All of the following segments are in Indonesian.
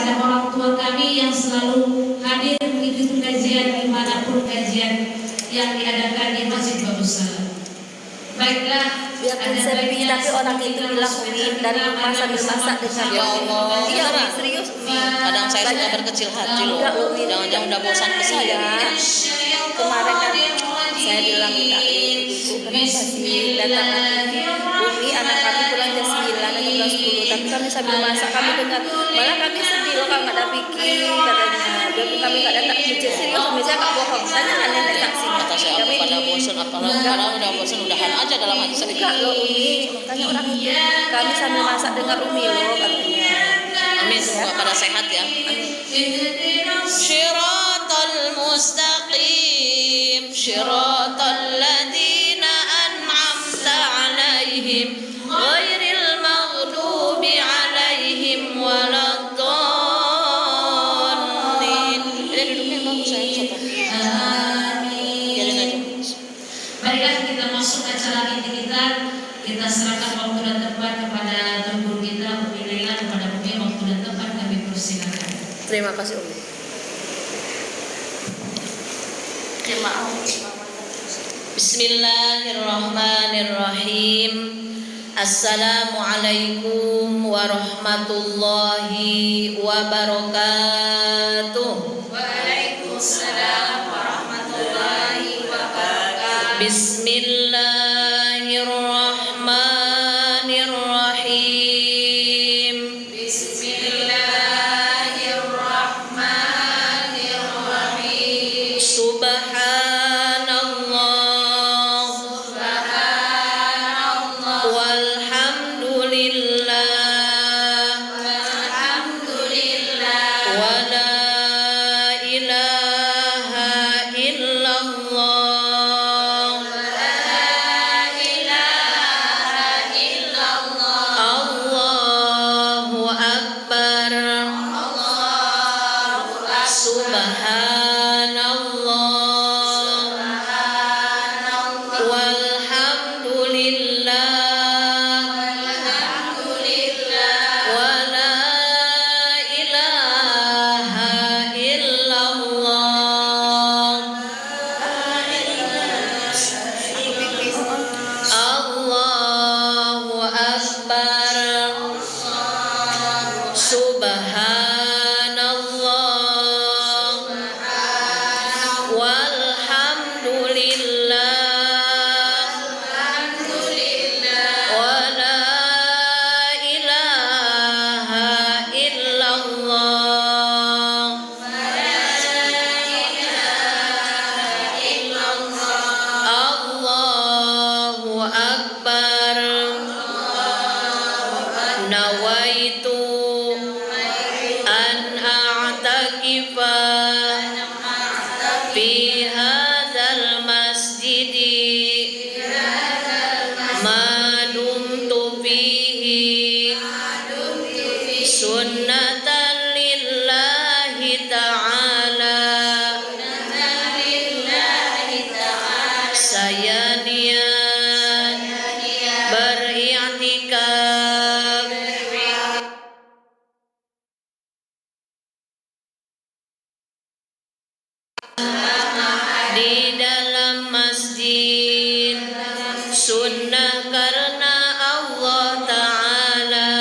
kepada orang tua kami yang selalu hadir mengikuti kajian dimanapun kajian yang diadakan di Masjid Babus Salam. Baiklah, biarpun sepi tapi orang itu bilang Umi dari rumah sambil masak dengan Ya Allah, iya Umi serius Umi. Kadang saya suka berkecil hati loh. Jangan-jangan udah bosan ke saya. Kemarin kan saya bilang minta ibu kenapa sih datang Umi anak kami pulang jam 9 atau jam 10 tapi kami sambil masak kami dengar malah kami sedih loh kalau nggak ada pikir katanya biarpun kami nggak datang ke masjid serius Umi saya nggak bohong saya nggak nenek saksi Kata saya aku pada bosan, padahal udah bosan udahan aja dalam hati saya. enggak loh Umi makanya orang itu kami sambil masak dengar Umi loh katanya. Amin, semoga pada sehat ya. Shiratal mustaqim, shiratal ladzina an'amta 'alaihim, ghairil maghdubi 'alaihim waladdallin. Ini duduknya bagus saya, sopan. Biarin aja. Baiklah, kita masuk acara inti kita. Kita serahkan waktu dan tempat kepada guru kita, Umi Laila, kepada Umi. Waktu dan tempat kami persilakan. Terima kasih Umi. Bismillahirrahmanirrahim. Assalamualaikum warahmatullahi wabarakatuh. Waalaikumsalam warahmatullahi wabarakatuh. Bismillahirrahmanirrahim. Bismillahirrahmanirrahim. Subhanallah, Subhanallah walhamdulillah, walhamdulillah wa la ilaha illallah, la ilaha illallah Allahu akbar, Allahu akbar subhanallah, Subhanallah walhamdulillah, walhamdulillah wa la ilaha illallah, Allahu akbar, subhanallah, walhamdulillah, wa la ilaha illallah, Allahu akbar. Nawaitu an a'takifa fi hadzal masjidi ma dumtu fihi sunnatan lillahi ta'ala. Saya niat beriktikaf di dalam masjid sunnah karena Allah Ta'ala.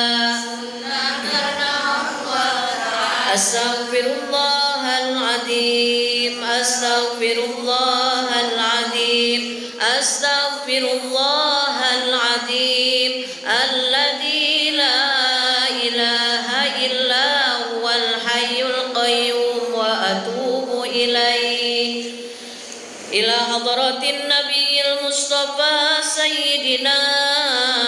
Astaghfirullahaladzim, astaghfirullahaladzim, astaghfirullahaladzim, alladzi la ilaha illa huwal hayyul qayyum wa atubu ilaih. Ila hadratin nabiyil mustafa sayyidina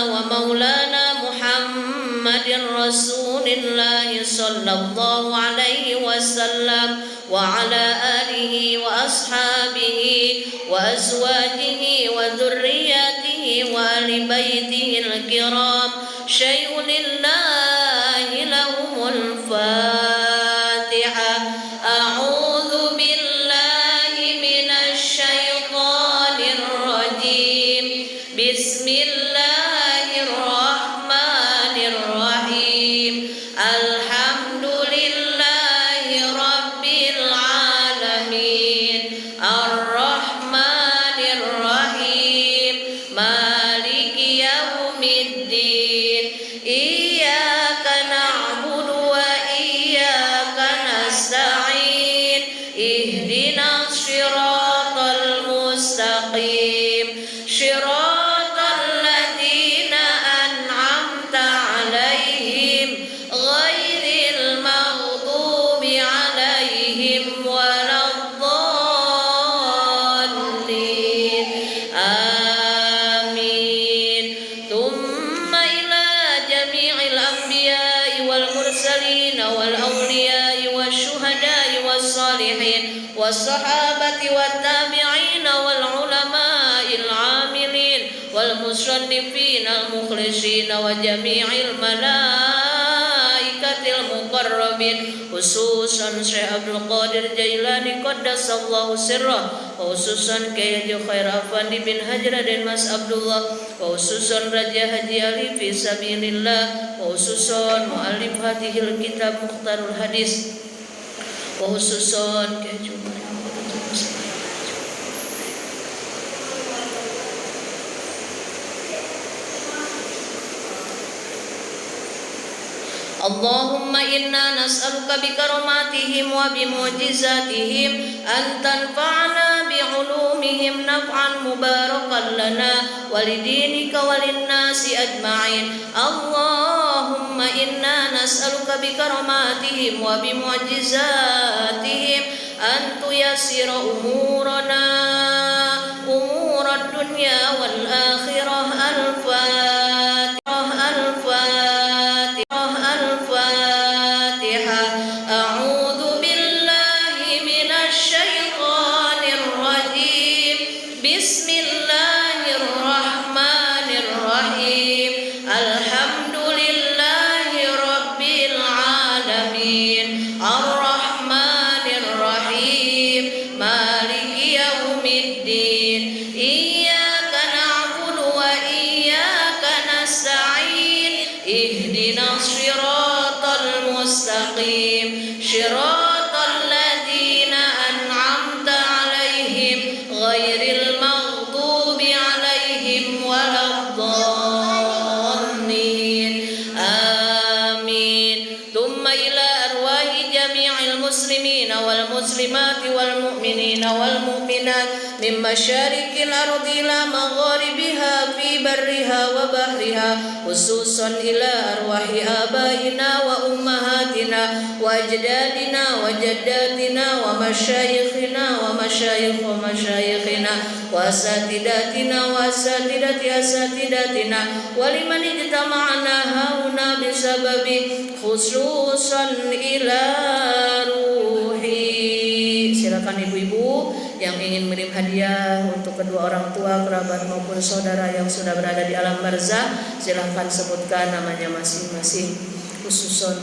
wa maulana Muhammadin rasulillahi sallallahu alaihi wasallam wa ala alihi wa ashabihi wa azwajihi wa dhurriyyatihi wa ahli baitihi al-kiram syai'un lillahi lahumul fatiha. A'udzu billahi minasy syaithanir rajim. Bismillahirrahmanirrahim. Alhamdulillah المرسلين والأولياء والشهداء والصالحين والصحابة والتابعين والعلماء العاملين والمصنفين المخلصين وجميع الملائكة المقربين خصوصا شيخ عبد القادر جيلاني قدس الله سره وخصوصا Kiai Khair Afandi bin Hajar dan Mas Abdullah وخصوصا Raja Haji Ali fi sabilillah وخصوصا muallif hadhil kitab Mukhtarul Hadis وخصوصا اللهم إنا نسألك بكراماتهم وبمعجزاتهم أن تنفعنا بعلومهم نفعا مباركا لنا ولدينك وللناس أجمعين اللهم إنا نسألك بكراماتهم وبمعجزاتهم أن تيسر أمورنا أمور الدنيا والآخرة الفاتحة أعوذ بالله من الشيطان الرجيم بسم الله الرحمن الرحيم الحمد لله رب العالمين الرحمن الرحيم مالك يوم الدين إياك نعبد وإياك نستعين اهدنا الصراط المستقيم صراط الذين أنعمت عليهم غير المغضوب عليهم ولا الضالين آمين ثم إلى أرواح جميع المسلمين والمسلمات والمؤمنين والمؤمنات من مشارق الأرض إلى مغاربها في برها وبحرها خصوصا إلى أرواح آبائنا وأمهاتنا وأجدادنا وجداتنا ومشايخنا ومشايخ مشايخنا وأساتذتنا وأساتذة أساتذتنا ولمن اجتمعنا هنا بسبب خصوصا إلى روحي. Silakan ibu-ibu yang ingin mengirim hadiah untuk kedua orang tua, kerabat maupun saudara yang sudah berada di alam barzah, silahkan sebutkan namanya masing-masing. Khususon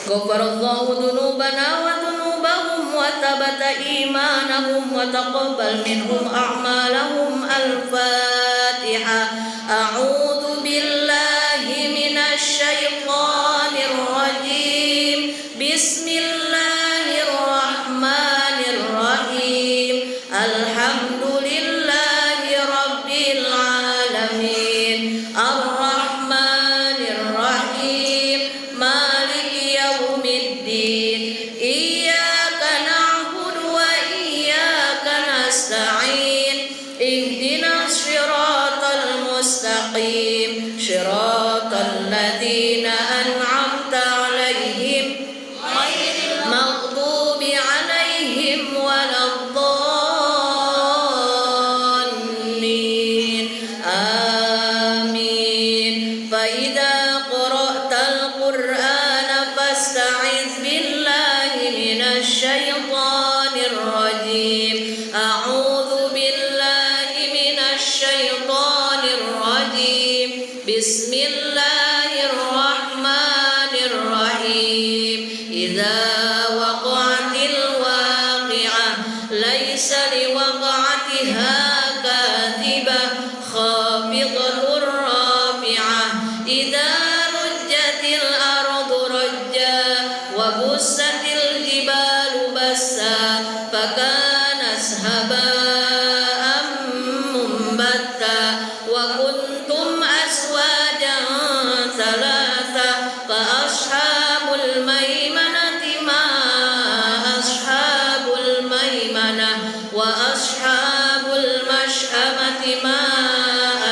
Ghafarallahu dzunubana wa dzunubahum wa tabata imanahum wa taqabbal minhum a'malahum al-Fatiha. A'udzu billahi minasy syaithanir rajim. Bismillahirrahmanirrahim. Alhamdulillahi rabbil alamin. Ar-Rahmanir Rahim. Maliki yaumiddin. Iyyaka na'budu wa iyyaka nasta'in. Ihdinas siratal mustaqim. Siratal ladzina an'amta 'alaihim ghairil maghdubi 'alaihim waladdallin. Amin. Fa idza qara'tal qur'ana fasta'iz billahi minasy syaithanir rajim. A'udzu billahi minasy syaithanir rajim. Bismillahirrahmanirrahim. Idza waqa'atil waqi'ah laisa liwaqa'atiha kadhibah khafidatur rafi'ah. Idza rujjatil ardu rajja wa bussatil jibalu bassa fakanat haba'an mumbatta wa kuntum aswajan thalatha fa ashabul maimanati ma ashabul maimanah wa ashabul mash'amati ma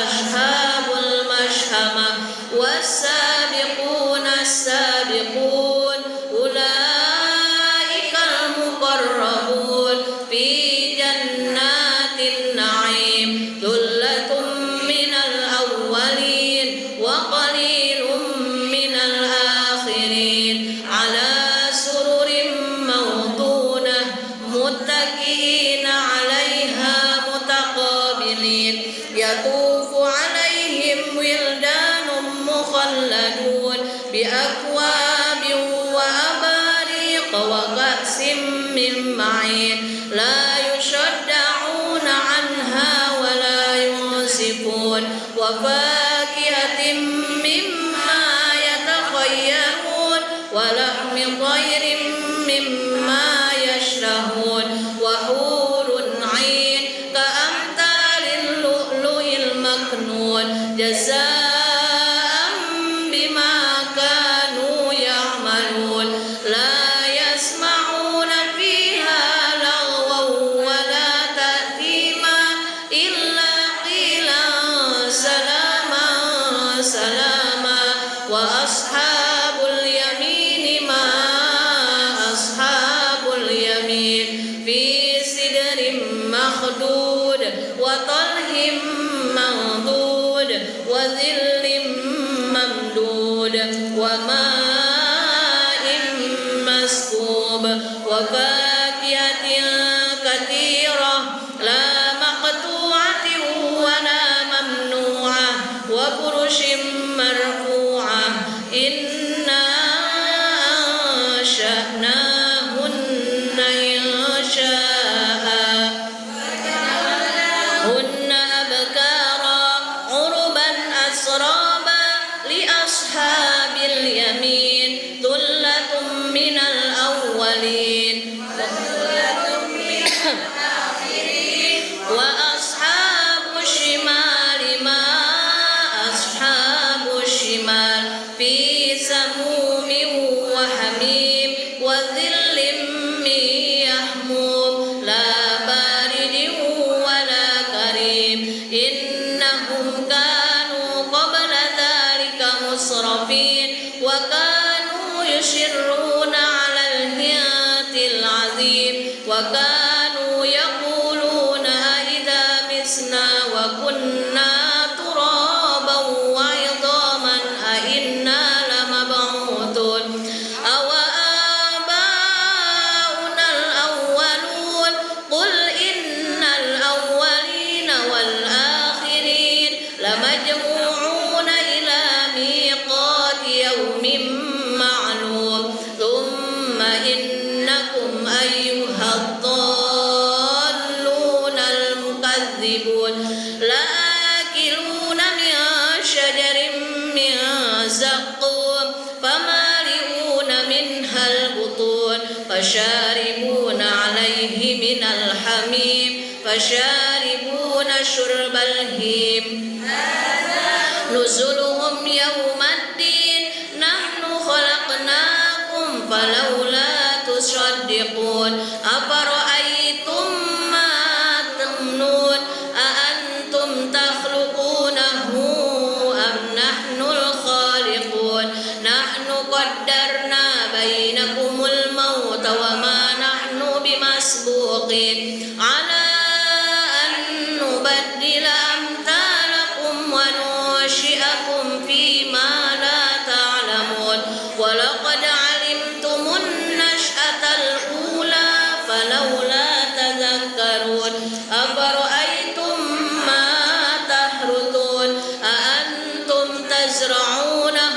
ashabul mash'amah was والسابقون السابقون أولئك المقربون في جنات النعيم ثلة من الأولين وقليل من الآخرين على سرر موضونة متكئين عليها متقابلين يطوف عليهم ولدان مخلدون بأكواب وأباريق وكأس من معين لا يشدعون عنها ولا ينزفون وفاكهة مما يتخيرون ولحم طير مما يشتهون وحور عين كأمثال اللؤلؤ المكنون جزاء بما كانوا يعملون لا يسمعون فيها لغوا ولا تأثيما إلا قيلا سلاما سلاما وأصحاب اليمين ما أصحاب اليمين في سدر مخدود وطلح منضود وظل ممدود وماء مسكوب وفاكهة كثيرة لا مقطوعة ولا ممنوعة وفرش مرفوعة إنا أنشأناهن إنشاء هن أبكارا عربا أسرابا لأصحاب اليمين ثلة من الأولين وأصحاب الشمال ما أصحاب الشمال في سموم وحميم وظل من يحموم لا بارد ولا كريم إنهم كانوا قبل ذلك مسرفين وكانوا يصرون على الحنث العظيم وكانوا يقولون أإذا متنا وكنا ترابا وعظاما أإنا لمبعوثون أو آباؤنا الأولون قل إن الأولين والآخرين لمجموعون إلى ميقات يوم معلوم ثم إنكم أيها الضالون المكذبون لآكلون من شجر من زقوم فمالئون منها البطون فشاربون عليه من الحميم فشاربون شرب الهيم نزلهم يوم الدين نحن خلقناكم فلولا تصدقون أفرأيتم ما تمنون أأنتم تخلقونه أم نحن الخالقون نحن قدرنا بينكم الموت وما نحن بمسبوقين على أن نبدل أمثالكم وننشئكم فيما لا تعلمون ولقد علمتم النشأة الأولى فلولا تذكرون أفرأيتم ما تحرثون أأنتم تزرعونه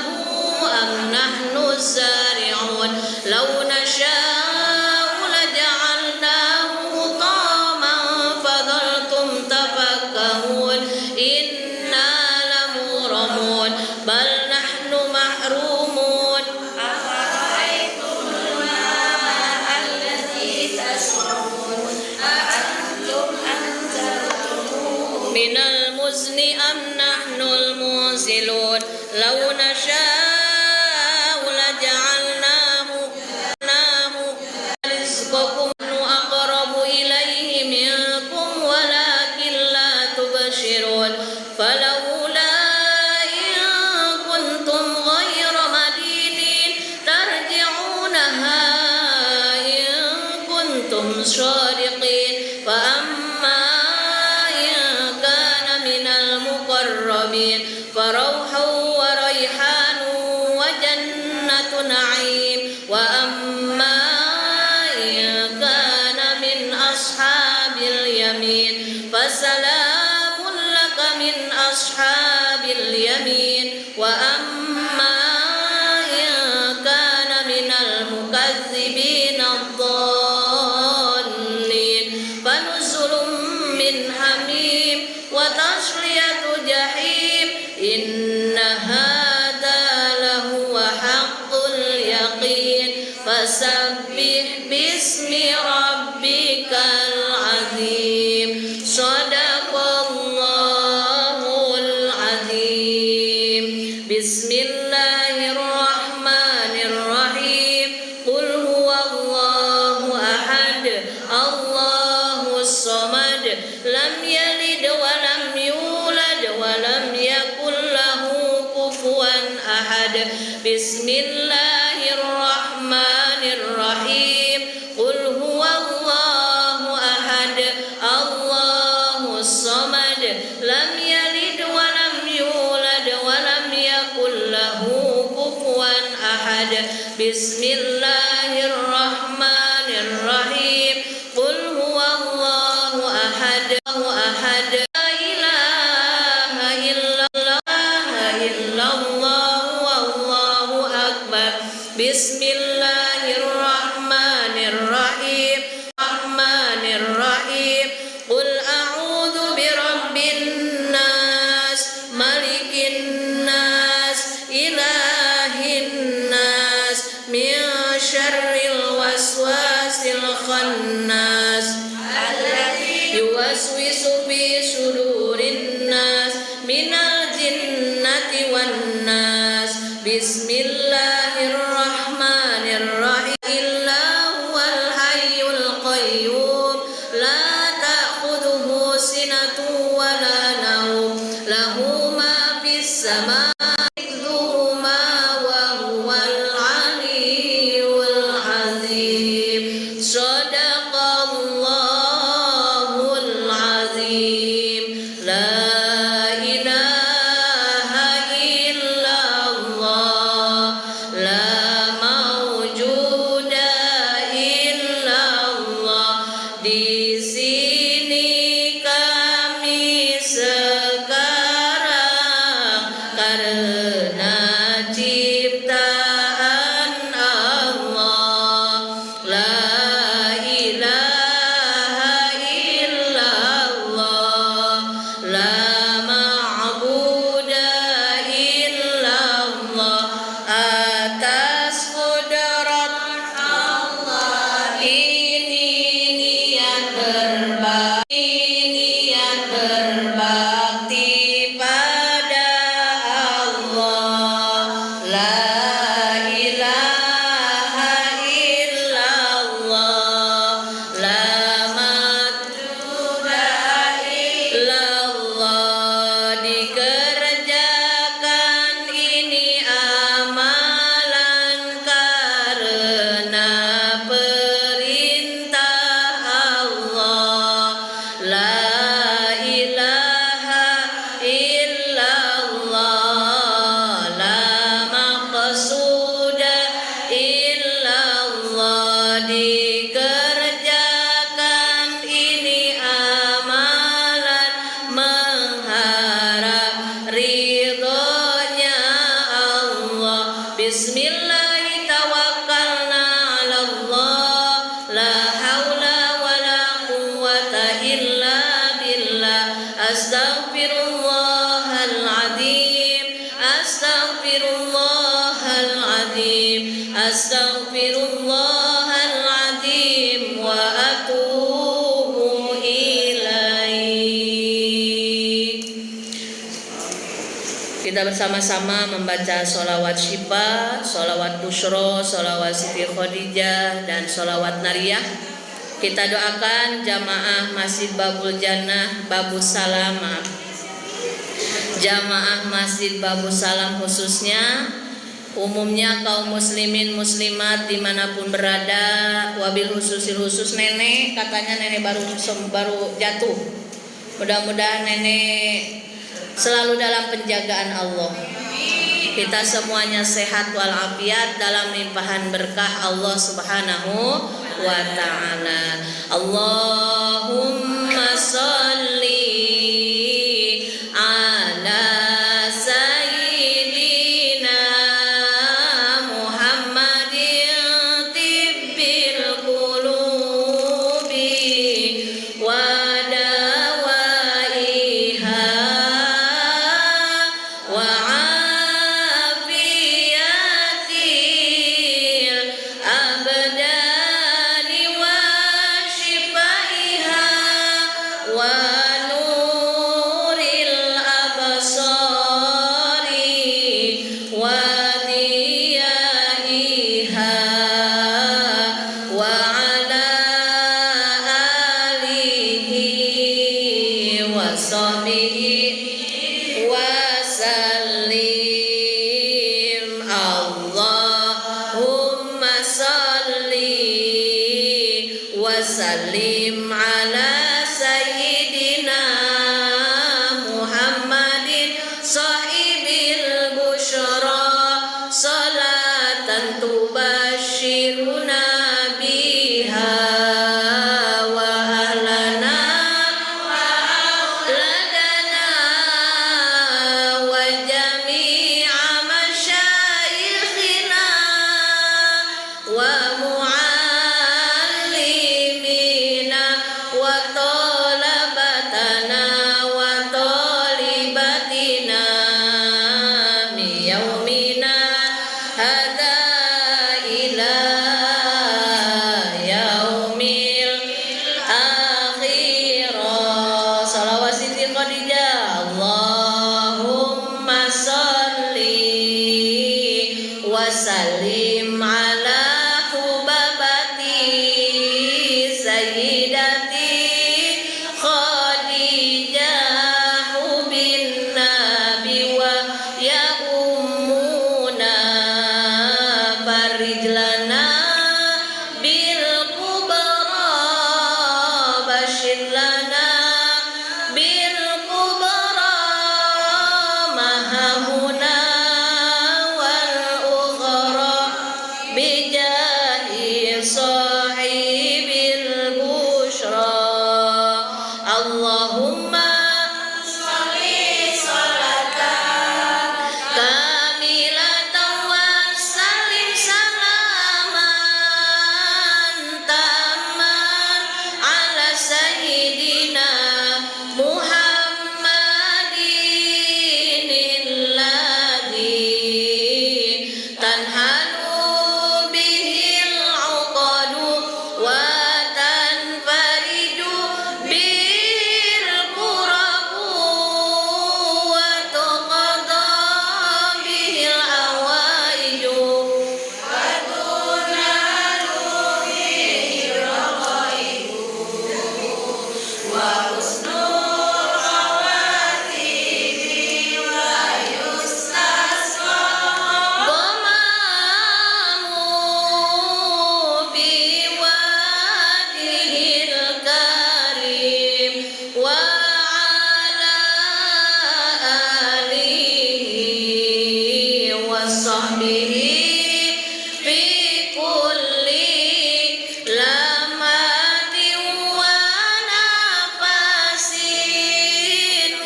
أم نحن الزارعون لو نشاء لجعلناه طعاما فظلتم تفكهون إنا لمغرمون بل نحن محرومون أفرأيتم الماء الذي تشربون أأنتم أنزلتموه من المزن أم نحن المنزلون لو نشاء لجعلناه رزقكم أقرب إليه منكم ولكن لا تبشرون فلولا إن كنتم Fasabbih bismi rabbikal azim. Shadaqallahul azim. Bismillahirrahmanirrahim. Qul huwallahu ahad, Allahus samad, lam yalid wa lam yulad wa lam yakul lahu kufuwan ahad. Bismillahirrahmanirrahim. Qul huwallahu ahad, Allahus samad, lam yalid wa lam yulad wa lam yakul lahu kufuwan ahad. Bismillahirrahmanirrahim. Qul huwallahu ahad, Allahu ahad, la ilaha illallah, wallahu akbar. Bismillahirrahmanirrahim. Rahmanirrahim. Qul a'udzu birabbin nas, malikin nas, ilahin nas, min syarril waswasil khannas, yuwaswisu fi sudurin nas, minal jinnati wan nas. Bismillahirrahmanirrahim. Illa huwal hayyul qayyum, la ta'khudhuhu sinatun wa la nawm, lahu ma fis samawati wa huwal aliyyul azim. Shadaqallahul azim. La ilaha illallah, la maujuda illallah. Di sini kami sekarang karena ciptaan Allah. La ilaha illallah, la ma'buda illallah. Atas qudrat Allah ini niat berbakti pada Allah. La ilaha illallah, la ma'buda illallah. Dikerjakan ini amalan karena perintah Allah. La ilaha illallah, la maqsuda illallah. Dikerjakan ini amalan mengharap ridhonya Allah. Bismillahi tawakkalna 'alallah, la haula wala quwwata illa billah. Astaghfirullahaladzim, astaghfirullahaladzim, astaghfirullahaladzim, wa atubu ilaih. Kita bersama-sama membaca sholawat syifa, sholawat busyro, sholawat Siti Khadijah, dan sholawat nariyah. Kita doakan jamaah Masjid Babul Jannah, Babus Salam, jamaah Masjid Babus Salam khususnya, umumnya kaum muslimin muslimat dimanapun berada, wabil khusus nenek, katanya nenek baru jatuh. Mudah-mudahan nenek selalu dalam penjagaan Allah. Kita semuanya sehat walafiat dalam limpahan berkah Allah Subhanahu wa ta'ala. Allahumma sholli ala sayyidina Muhammadin tibbil qulubi wa dawaiha wa afiyatil abdan وسلم على حبابتي سيدتي خديجة حب النبي ويا أمنا فرج لنا بالكبرى بشر لنا بالكبرى مهمنا والأخرى بجاه صاحب البشرى اللهم صل صلاة كاملة وسلم سلاما تاما على سيدنا محمد الذي تنحل به العقد وتنفرج به الكرب وتقضى به الحوائج وتنال به الرغائب وحسن الخواتيم ويستسقى ضمان بوجهه الكريم وعلى آله وصحبه في كل لمحة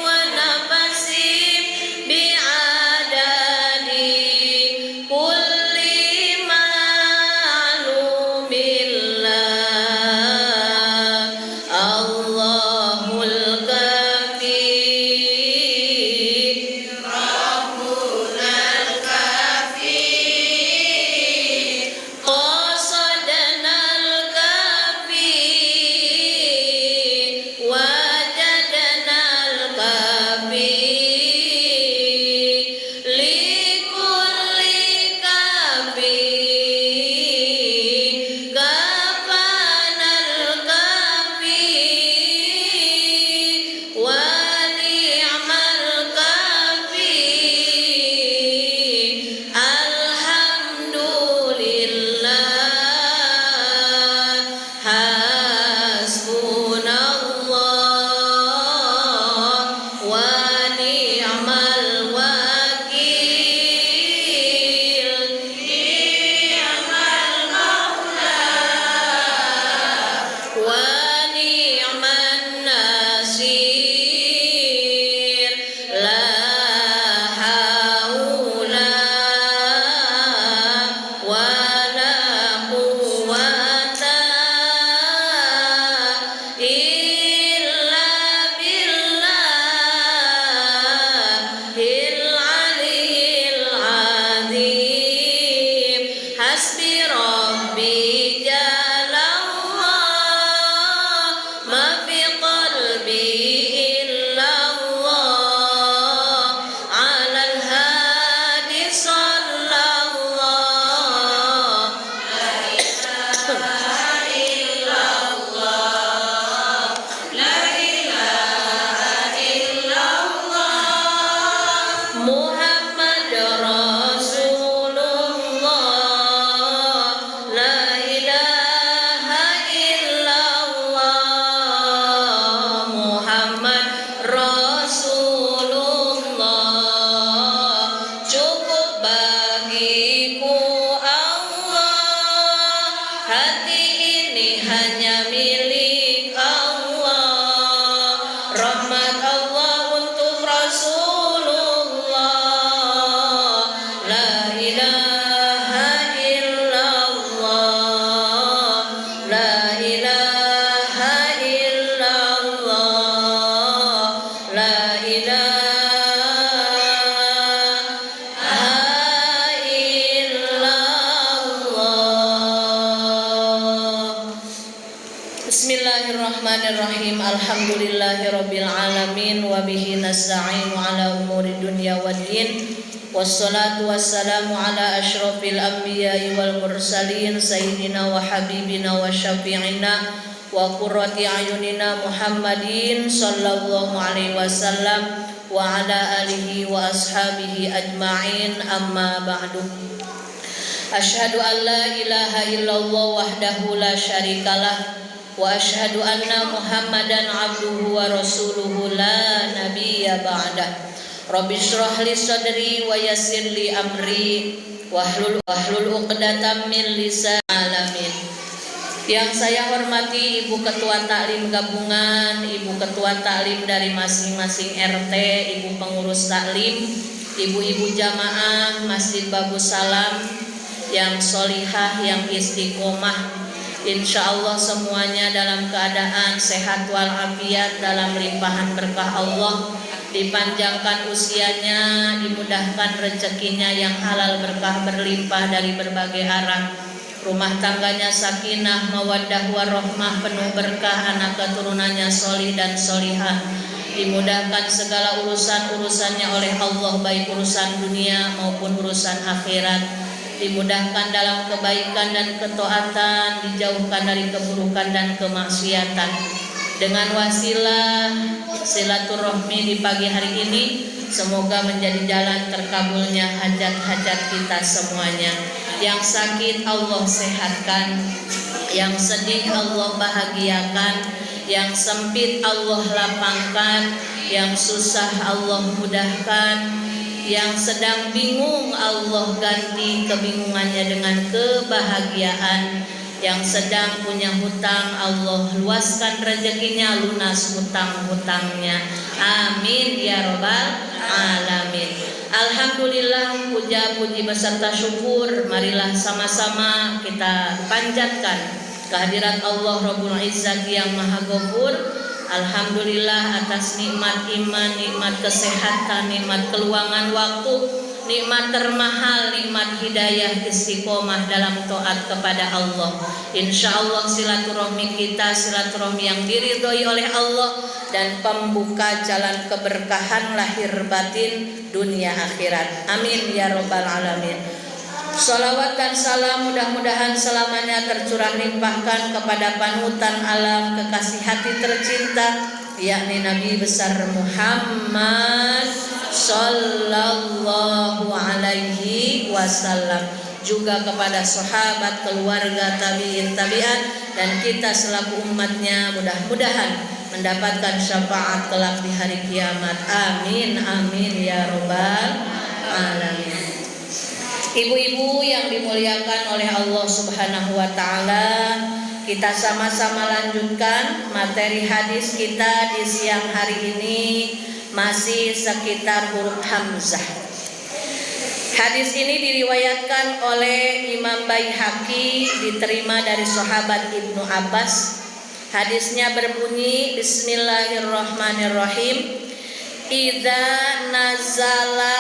ونفس بعدد كل معلوم الله الله الكافي ربنا الكافي قصدنا الكافي وجدنا الكافي لكل كافي كفانا الكافي ونعم الكافي الحمد لله حسبنا الله ونعم الوكيل نعم المولى ونعم النصير لا حول ولا قوة إلا بالله العلي العظيم حسبي ربي جل الله ما في قلبي إلا الله على الهادي صلى الله لا إله إلا الله لا إله إلا الله محمد رسول الله لا إله إلا الله محمد رسول الله cukup bagiku Allah hati ini hanya milik Allah rahmat Allah untuk Rasulullah la ilaha illallah la ilaha illallah la ilaha illallah. Bismillahirrahmanirrahim. Alhamdulillahirabbil alamin wa bihi nasta'inu ala umuri dunya waddin. Wassalatu wassalamu ala asyrafil anbiya'i wal mursalin sayyidina wa habibina wa syafi'ina wa qurrati ayunina Muhammadin sallallahu alaihi wasallam wa ala alihi wa ashabihi ajma'in, amma ba'du. Asyhadu an la ilaha illallah wahdahu la syarikalah wa asyhadu anna Muhammadan abduhu wa rasuluhu la nabiyya ba'dah. Rabbi shrah li sadri wa yassir li amri wahlul 'uqdatam min lisani. Alamin. Yang saya hormati Ibu Ketua Taklim Gabungan, Ibu Ketua Taklim dari masing-masing RT, Ibu Pengurus Taklim, Ibu-ibu jamaah Masjid Babus Salam yang solihah, yang istiqomah, insya Allah semuanya dalam keadaan sehat walafiat, dalam limpahan berkah Allah, dipanjangkan usianya, dimudahkan rezekinya yang halal berkah berlimpah dari berbagai arah, rumah tangganya sakinah, mawaddah warahmah, penuh berkah, anak keturunannya solih dan solihah, dimudahkan segala urusan-urusannya oleh Allah, baik urusan dunia maupun urusan akhirat, dimudahkan dalam kebaikan dan ketaatan, dijauhkan dari keburukan dan kemaksiatan. Dengan wasilah silaturahmi di pagi hari ini, semoga menjadi jalan terkabulnya hajat-hajat kita semuanya. Yang sakit Allah sehatkan, yang sedih Allah bahagiakan, yang sempit Allah lapangkan, yang susah Allah mudahkan, yang sedang bingung Allah ganti kebingungannya dengan kebahagiaan, yang sedang punya hutang Allah luaskan rezekinya, lunas hutang-hutangnya. Amin ya robbal alamin. Alhamdulillah, puja-puji beserta syukur marilah sama-sama kita panjatkan kehadirat Allah Rabbul Izzat yang Maha Ghafur. Alhamdulillah atas nikmat iman, nikmat kesehatan, nikmat keluangan waktu, nikmat termahal, nikmat hidayah istiqomah dalam taat kepada Allah. Insya Allah silaturahmi kita silaturahmi yang diridhoi oleh Allah dan pembuka jalan keberkahan lahir batin dunia akhirat. Amin ya robbal alamin. Salawat dan salam mudah-mudahan selamanya tercurah limpahkan kepada panutan alam kekasih hati tercinta, yakni Nabi besar Muhammad sallallahu alaihi wasallam, juga kepada sahabat, keluarga, tabi'in, tabi'at, dan kita selaku umatnya mudah-mudahan mendapatkan syafaat kelak di hari kiamat. Amin amin ya robbal alamin. Ibu-ibu yang dimuliakan oleh Allah Subhanahu wa taala, kita sama-sama lanjutkan materi hadis kita di siang hari ini, masih sekitar huruf hamzah. Hadis ini diriwayatkan oleh Imam Baihaqi, diterima dari sahabat Ibnu Abbas. Hadisnya berbunyi, Bismillahirrahmanirrahim. Idza nazala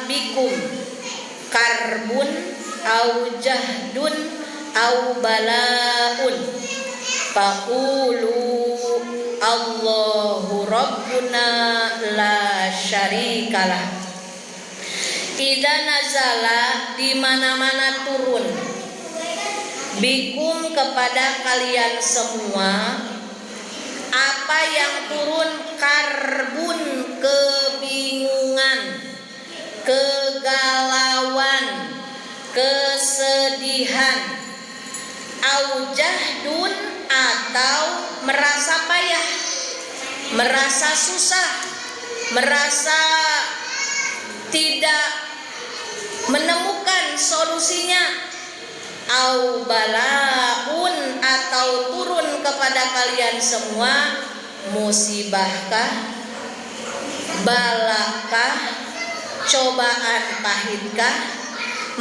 bikum karbun au jahdun au balaun faqulu Allahu Rabbuna la syarikalah. Idza nazala, di mana-mana turun, bikum kepada kalian semua, apa yang turun? Karbun, kebingungan, kegalauan, kesedihan, aujahdun, atau merasa payah, merasa susah, merasa tidak menemukan solusinya, au balaun, atau turun kepada kalian semua musibahkah, balakah, cobaan pahitkah?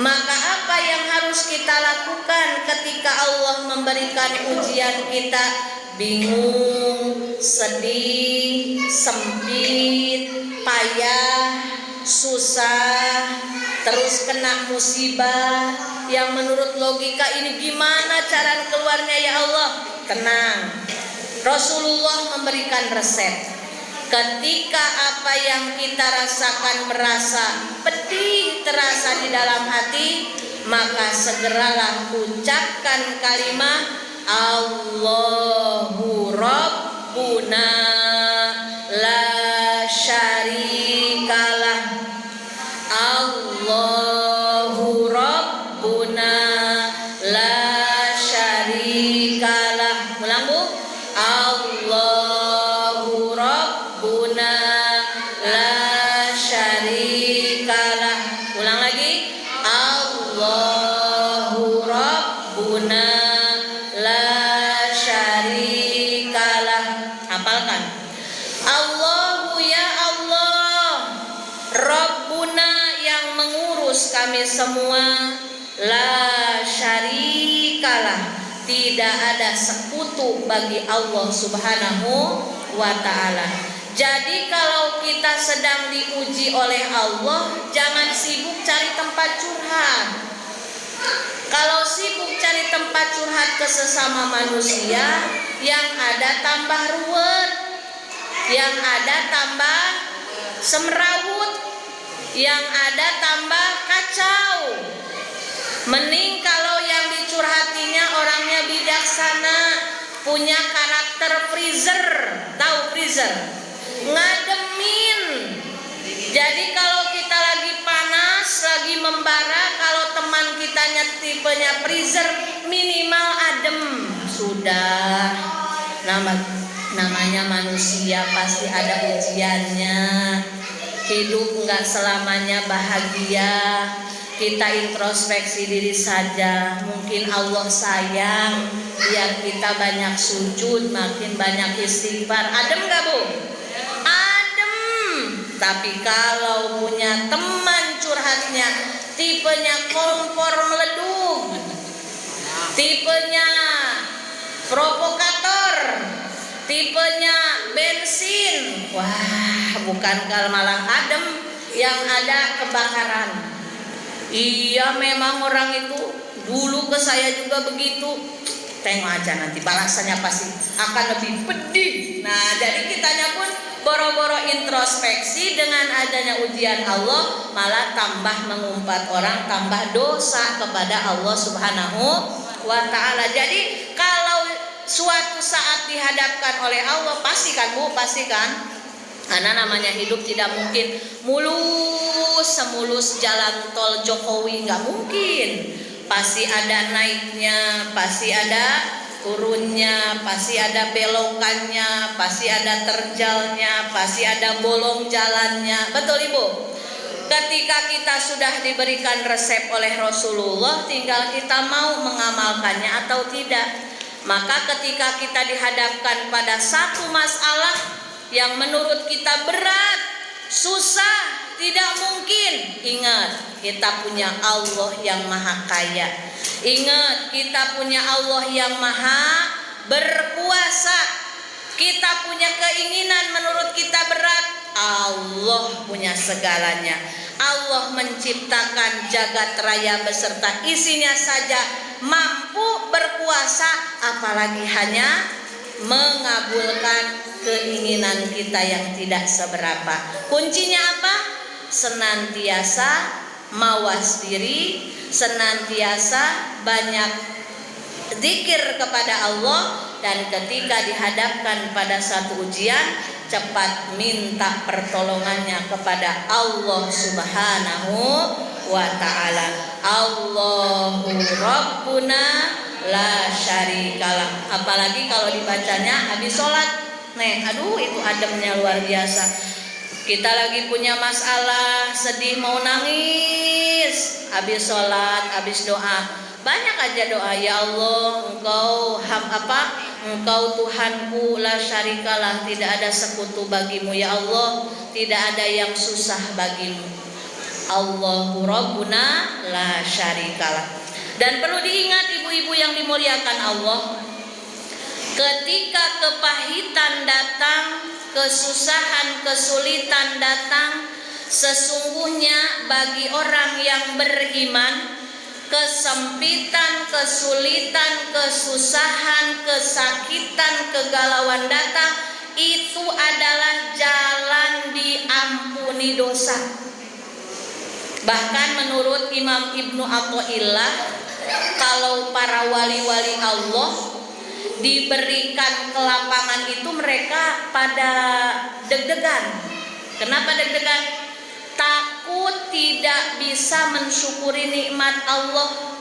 Maka apa yang harus kita lakukan ketika Allah memberikan ujian kita? Bingung, sedih, sempit, payah, susah, terus kena musibah yang menurut logika ini gimana cara keluarnya ya Allah? Tenang, Rasulullah memberikan resep. Ketika apa yang kita rasakan merasa pedih terasa di dalam hati, maka segeralah ucapkan kalimat Allahu Rabbuna la syarikalah. Allahu Rabbuna la syarikalah. Ulang Bu. Allahu Rabbuna la syarikalah. Ulang lagi. Allahu Rabbuna la syarikalah. Hafalkan. Allahu ya Allah, Rabbuna yang mengurus kami semua, la syarikalah, tidak ada sekutu bagi Allah Subhanahu wa ta'ala. Jadi kalau kita sedang diuji oleh Allah, jangan sibuk cari tempat curhat. Kalau sibuk cari tempat curhat ke sesama manusia, yang ada tambah ruwet, yang ada tambah semrawut, yang ada tambah kacau. Mending kalau yang dicurhatinya orangnya bijaksana, punya karakter freezer. Tahu freezer? Ngademin. Jadi kalau kita lagi panas, lagi membara, kalau teman kitanya tipenya freezer, minimal adem. Sudah. Namanya manusia pasti ada ujiannya. Hidup enggak selamanya bahagia. Kita introspeksi diri saja. Mungkin Allah sayang, biar kita banyak sujud, makin banyak istighfar. Adem gak Bu? Adem. Tapi kalau punya teman curhatnya tipenya kompor meleduk, tipenya provokator, tipenya bensin, wah, bukan kalau malah adem, yang ada kebakaran. Iya, memang orang itu dulu ke saya juga begitu. Tengok aja nanti balasannya pasti akan lebih pedih. Nah, jadi kitanya pun boro-boro introspeksi, dengan adanya ujian Allah malah tambah mengumpat orang, tambah dosa kepada Allah Subhanahu wa ta'ala. Jadi kalau suatu saat dihadapkan oleh Allah, pastikan Bu, pastikan. Karena namanya hidup tidak mungkin mulus semulus jalan tol Jokowi, nggak mungkin. Pasti ada naiknya, pasti ada turunnya, pasti ada belokannya, pasti ada terjalnya, pasti ada bolong jalannya. Betul Ibu? Ketika kita sudah diberikan resep oleh Rasulullah, tinggal kita mau mengamalkannya atau tidak. Maka ketika kita dihadapkan pada satu masalah yang menurut kita berat, susah, tidak mungkin, ingat, kita punya Allah yang maha kaya. Ingat, kita punya Allah yang maha berkuasa. Kita punya keinginan menurut kita berat, Allah punya segalanya. Allah menciptakan jagat raya beserta isinya saja mampu berkuasa, apalagi hanya mengabulkan keinginan kita yang tidak seberapa. Kuncinya apa? Senantiasa mawas diri, senantiasa banyak zikir kepada Allah, dan ketika dihadapkan pada satu ujian, cepat minta pertolongannya kepada Allah Subhanahu wa ta'ala. Allahu Rabbuna la syarikalah. Apalagi kalau dibacanya habis sholat, aduh itu ademnya luar biasa. Kita lagi punya masalah, sedih mau nangis, habis sholat, habis doa, banyak aja doa. Ya Allah, Engkau Tuhanku, la syarikalah, tidak ada sekutu bagimu. Ya Allah, tidak ada yang susah bagimu. Allahu Rabbuna la syarikalah. Dan perlu diingat ibu-ibu yang dimuliakan Allah, ketika kepahitan datang, kesusahan, kesulitan datang, sesungguhnya bagi orang yang beriman, kesempitan, kesulitan, kesusahan, kesakitan, kegalauan datang, itu adalah jalan diampuni dosa. Bahkan menurut Imam Ibnu Athaillah, kalau para wali-wali Allah diberikan kelapangan itu mereka pada deg-degan. Kenapa deg-degan? Takut tidak bisa mensyukuri nikmat Allah.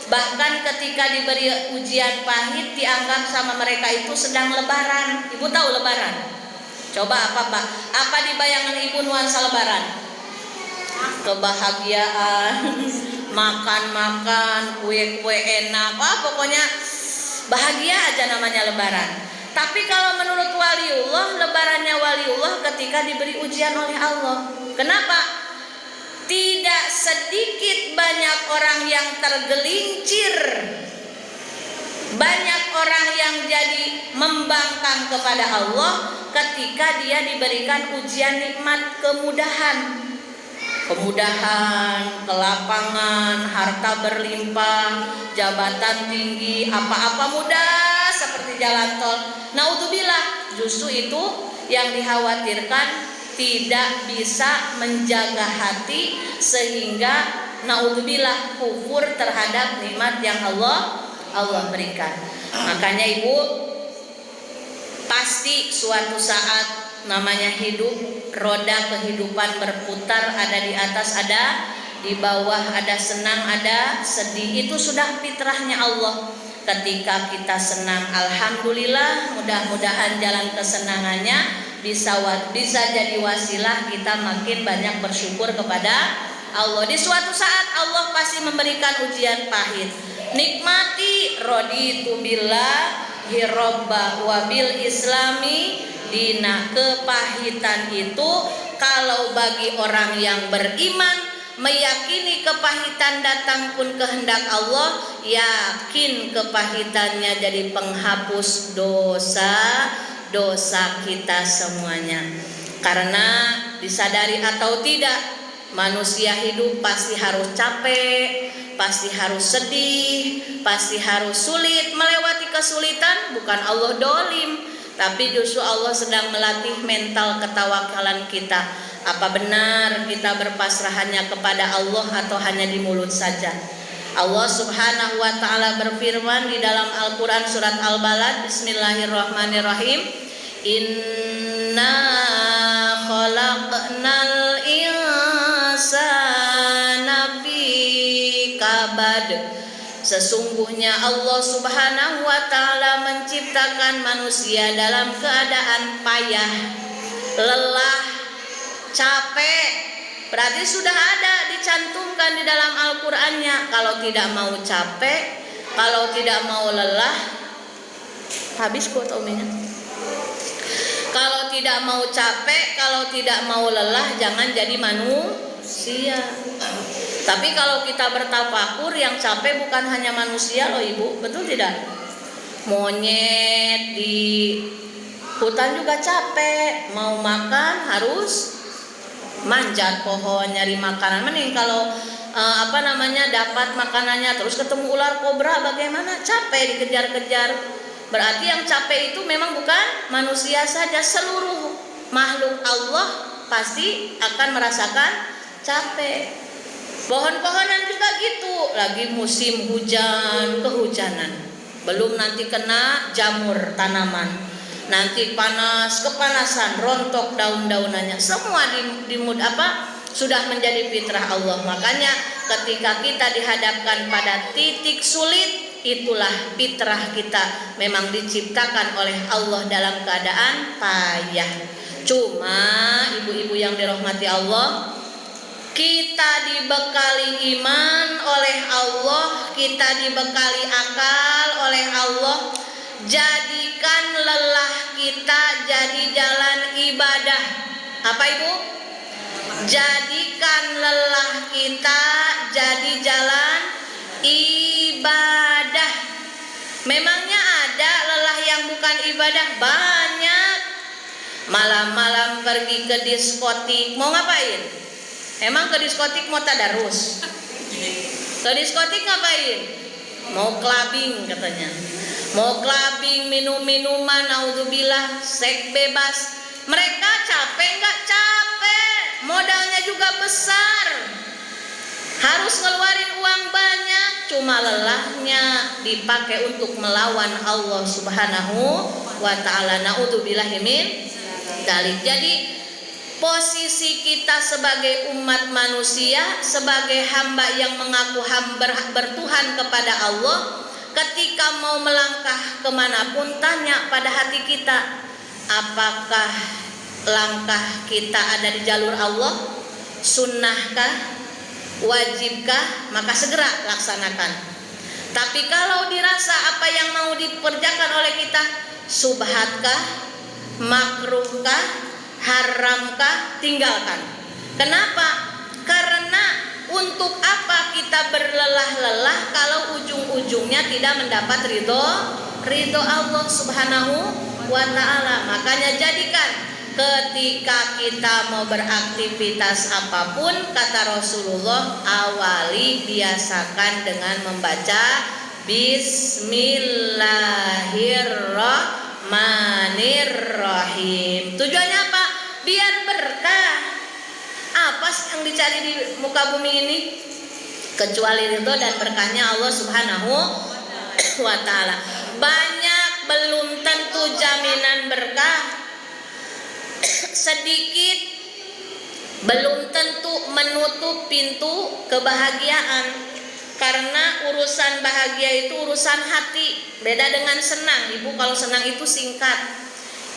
Bahkan ketika diberi ujian pahit dianggap sama mereka itu sedang lebaran. Ibu tahu lebaran? Coba apa Pak? Apa dibayangkan Ibu nuansa lebaran? Kebahagiaan, makan-makan, kue-kue enak, pokoknya bahagia aja namanya lebaran. Tapi kalau menurut waliullah, lebarannya waliullah ketika diberi ujian oleh Allah. Kenapa? Tidak sedikit banyak orang yang tergelincir, banyak orang yang jadi membangkang kepada Allah ketika dia diberikan ujian nikmat kemudahan, kelapangan, harta berlimpah, jabatan tinggi, apa-apa mudah seperti jalan tol. Naudzubillah, justru itu yang dikhawatirkan tidak bisa menjaga hati sehingga naudzubillah kufur terhadap nikmat yang Allah berikan. Makanya Ibu, pasti suatu saat namanya hidup, roda kehidupan berputar, ada di atas, ada di bawah, ada senang, ada sedih. Itu sudah fitrahnya Allah. Ketika kita senang, alhamdulillah, mudah-mudahan jalan kesenangannya bisa jadi wasilah kita makin banyak bersyukur kepada Allah. Di suatu saat Allah pasti memberikan ujian pahit. Nikmati raditu billahi robba wa bil islami dina. Kepahitan itu kalau bagi orang yang beriman, meyakini kepahitan datang pun kehendak Allah, yakin kepahitannya jadi penghapus dosa kita semuanya. Karena disadari atau tidak, manusia hidup pasti harus capek, pasti harus sedih, pasti harus sulit. Melewati kesulitan bukan Allah dolim, tapi justru Allah sedang melatih mental ketawakalan kita. Apa benar kita berpasrah hanya kepada Allah atau hanya di mulut saja? Allah Subhanahu wa ta'ala berfirman di dalam Al-Quran surat Al-Balad, bismillahirrahmanirrahim, inna khalaqnal insana fi kabad. Sesungguhnya Allah Subhanahu wa ta'ala menciptakan manusia dalam keadaan payah, lelah, capek. Berarti sudah ada dicantumkan di dalam Al-Qur'annya. Kalau tidak mau capek, kalau tidak mau lelah, habis kuota uminya. Kalau tidak mau capek, kalau tidak mau lelah, jangan jadi manusia. Tapi kalau kita bertafakur, yang capek bukan hanya manusia loh Ibu, betul tidak? Monyet di hutan juga capek, mau makan harus manjat pohon nyari makanan. Mending kalau dapat makanannya terus ketemu ular kobra, bagaimana? Capek dikejar-kejar. Berarti yang capek itu memang bukan manusia saja, seluruh makhluk Allah pasti akan merasakan capek. Pohon-pohonan juga gitu, lagi musim hujan, kehujanan. Belum nanti kena jamur tanaman. Nanti panas, kepanasan, rontok daun-daunannya. Semua sudah menjadi fitrah Allah. Makanya ketika kita dihadapkan pada titik sulit, itulah fitrah kita. Memang diciptakan oleh Allah dalam keadaan payah. Cuma ibu-ibu yang dirahmati Allah, kita dibekali iman oleh Allah, kita dibekali akal oleh Allah. Jadikan lelah kita jadi jalan ibadah. Apa Ibu? Jadikan lelah kita jadi jalan ibadah. Memangnya ada lelah yang bukan ibadah? Banyak. Malam-malam pergi ke diskotik, mau ngapain? Emang ke diskotik mau tadarus? Ke diskotik ngapain? Mau clubbing katanya. Mau clubbing, minum minuman, naudzubillah, seks bebas. Mereka capek nggak capek, modalnya juga besar, harus ngeluarin uang banyak, cuma lelahnya dipakai untuk melawan Allah Subhanahu wa ta'ala. Naudzubillahi min dzalik. Jadi posisi kita sebagai umat manusia, sebagai hamba yang mengaku bertuhan kepada Allah, ketika mau melangkah kemanapun, tanya pada hati kita, apakah langkah kita ada di jalur Allah, sunnahkah, wajibkah, maka segera laksanakan. Tapi kalau dirasa apa yang mau dikerjakan oleh kita subhatkah, makruhkah, haramkah, tinggalkan. Kenapa? Karena untuk apa kita berlelah-lelah kalau ujung-ujungnya tidak mendapat ridho Allah Subhanahu wa ta'ala. Makanya jadikan ketika kita mau beraktivitas apapun, kata Rasulullah, awali, biasakan dengan membaca Bismillahirrahmanirrahim. Tujuannya apa? Biar berkah. Apa sih yang dicari di muka bumi ini? Kecuali ridho dan berkahnya Allah Subhanahu wa ta'ala. Banyak belum tentu jaminan berkah, sedikit belum tentu menutup pintu kebahagiaan. Karena urusan bahagia itu urusan hati, beda dengan senang. Ibu kalau senang itu singkat,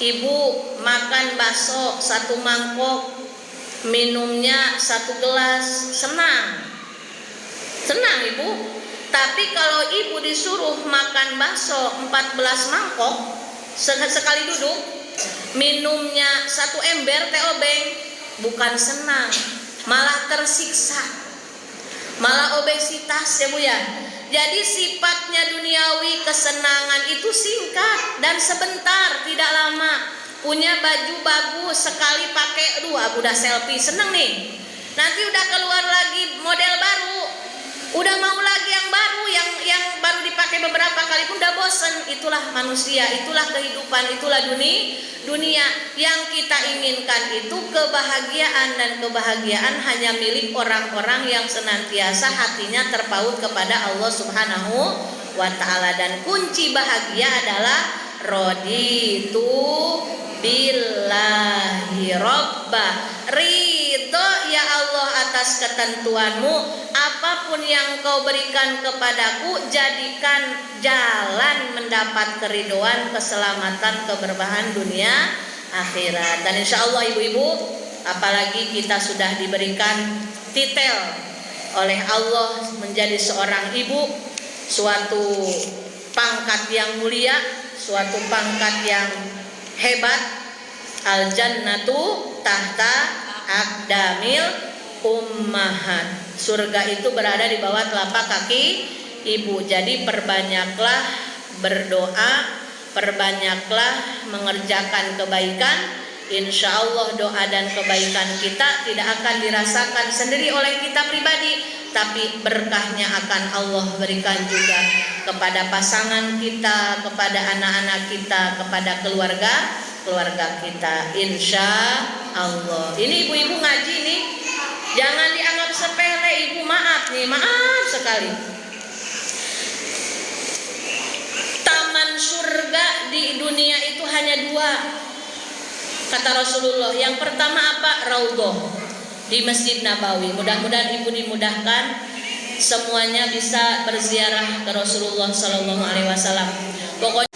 ibu makan bakso 1 mangkok, minumnya 1 gelas, senang ibu. Tapi kalau ibu disuruh makan bakso 14 mangkok sekali duduk, minumnya 1 ember teh obeng, bukan senang, malah tersiksa, malah obesitas ya Bu ya. Jadi sifatnya duniawi, kesenangan itu singkat dan sebentar, tidak lama. Punya baju bagus, sekali pakai, udah selfie, seneng nih. Nanti udah keluar lagi model baru, udah mau lagi yang baru, yang baru dipakai beberapa kali pun udah bosen. Itulah manusia, itulah kehidupan, itulah dunia. Yang kita inginkan itu kebahagiaan, dan kebahagiaan hanya milik orang-orang yang senantiasa hatinya terpaut kepada Allah Subhanahu wa ta'ala. Dan kunci bahagia adalah raditu billahi robba, ridho ya Allah atas ketentuanmu. Apapun yang kau berikan kepadaku, jadikan jalan mendapat keridoan, keselamatan, keberkahan dunia akhirat. Dan insya Allah ibu-ibu, apalagi kita sudah diberikan titel oleh Allah menjadi seorang ibu, suatu pangkat yang mulia, suatu pangkat yang hebat. Al jannatu tahta aqdamil ummahat. Surga itu berada di bawah telapak kaki ibu. Jadi perbanyaklah berdoa, perbanyaklah mengerjakan kebaikan. Insya Allah doa dan kebaikan kita tidak akan dirasakan sendiri oleh kita pribadi, tapi berkahnya akan Allah berikan juga kepada pasangan kita, kepada anak-anak kita, kepada keluarga kita, insya Allah. Ini ibu-ibu ngaji nih, jangan dianggap sepele ibu, maaf sekali. Taman surga di dunia itu hanya 2, kata Rasulullah. Yang pertama apa? Raudhah di Masjid Nabawi. Mudah-mudahan ibu dimudahkan semuanya bisa berziarah ke Rasulullah SAW. Pokoknya